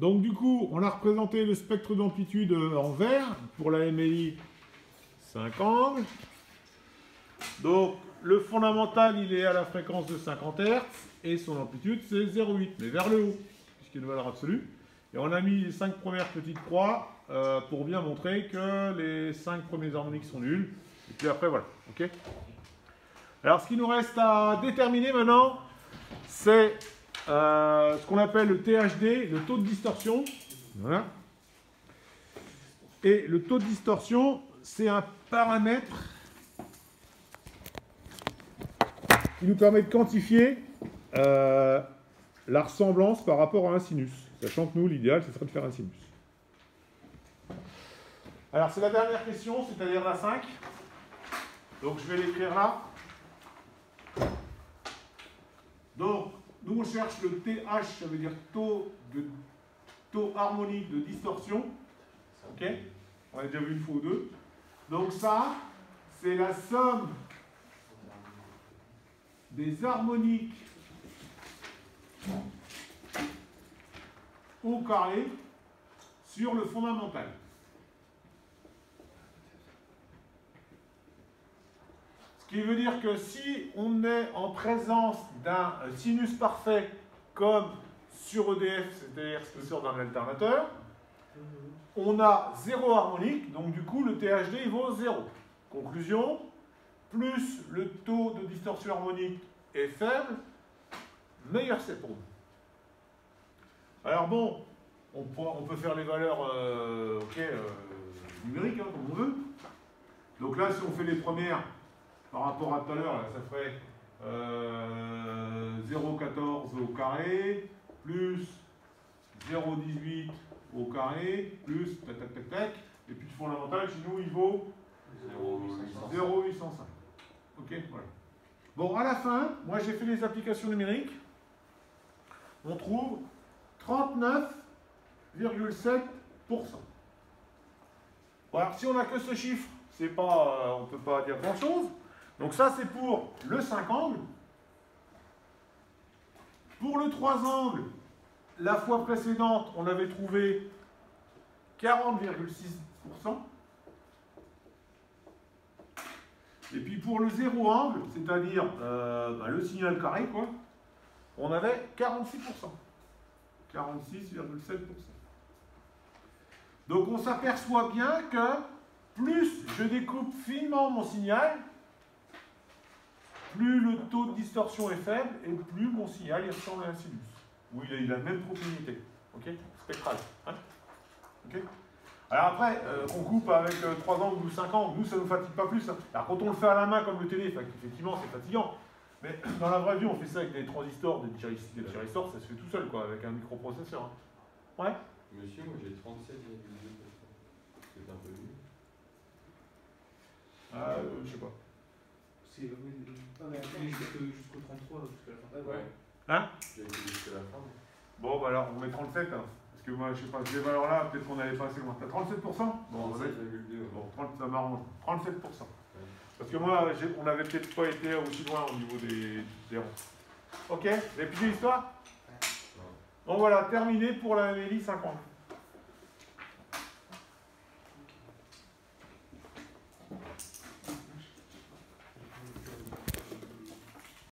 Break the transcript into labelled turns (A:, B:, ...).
A: Donc du coup, on a représenté le spectre d'amplitude en vert pour la MLI 5 angles. Donc le fondamental, il est à la fréquence de 50 Hz et son amplitude c'est 0,8, mais vers le haut, puisqu'il y a une valeur absolue. Et on a mis les 5 premières petites croix pour bien montrer que les 5 premiers harmoniques sont nuls. Et puis après, voilà. Ok. Alors ce qu'il nous reste à déterminer maintenant, c'est ce qu'on appelle le THD, le taux de distorsion. Voilà. Et le taux de distorsion, c'est un paramètre qui nous permet de quantifier la ressemblance par rapport à un sinus. Sachant que nous, l'idéal, ce serait de faire un sinus. Alors, c'est la dernière question, c'est-à-dire la 5. Donc, je vais l'écrire là. Donc, nous, on cherche le TH, ça veut dire taux harmonique de distorsion. OK? On a déjà vu une fois ou deux. Donc, ça, c'est la somme des harmoniques au carré sur le fondamental. Ce qui veut dire que si on est en présence d'un sinus parfait comme sur EDF, c'est-à-dire ce que sort d'un alternateur, on a 0 harmonique, donc du coup le THD il vaut 0. Conclusion, plus le taux de distorsion harmonique est faible, meilleur c'est pour nous. Alors bon, on peut faire les valeurs numériques, hein, comme on veut. Donc là, si on fait les premières par rapport à tout à l'heure, ça ferait 0,14 au carré, plus 0,18 au carré, plus tac tac tac tac, et puis le fondamental chez nous il vaut 0,805. Ok, voilà. Bon, à la fin, moi j'ai fait les applications numériques. On trouve 39,7%. Voilà, si on n'a que ce chiffre, c'est pas, on ne peut pas dire grand chose. Donc ça c'est pour le 5 angles. Pour le 3 angles, la fois précédente, on avait trouvé 40,6%. Et puis pour le 0 angle, c'est-à-dire le signal carré, quoi, on avait 46%. 46,7%. Donc on s'aperçoit bien que plus je découpe finement mon signal, plus le taux de distorsion est faible et plus mon signal il ressemble à un sinus. Où il a la même propriété. Ok, spectrale. Hein, ok. Alors après, qu'on coupe avec 3 angles ou 5 angles, nous ça ne nous fatigue pas plus. Hein. Alors quand on le fait à la main comme le télé, effectivement c'est fatigant. Mais dans la vraie vie, on fait ça avec des transistors, des thyristors, ça se fait tout seul, quoi, avec un microprocesseur. Hein. Ouais.
B: Monsieur, moi j'ai 37,2%. C'est un peu mieux.
A: Je sais pas.
C: C'est jusqu'au 33, jusqu'à la fin.
B: Ouais.
A: Hein?
B: J'ai été jusqu'à la fin.
A: Bon, bah alors on met 37. Hein. Parce que moi, je sais pas, ces valeurs-là, peut-être qu'on allait pas assez loin. T'as 37%? Bon,
B: 37,2.
A: Bon, 30, ça m'arrange. 37%. Parce que moi, on n'avait peut-être pas été aussi loin au niveau des ronds. Ok? Vous avez pigé l'histoire? Donc voilà, terminé pour la MLI 50.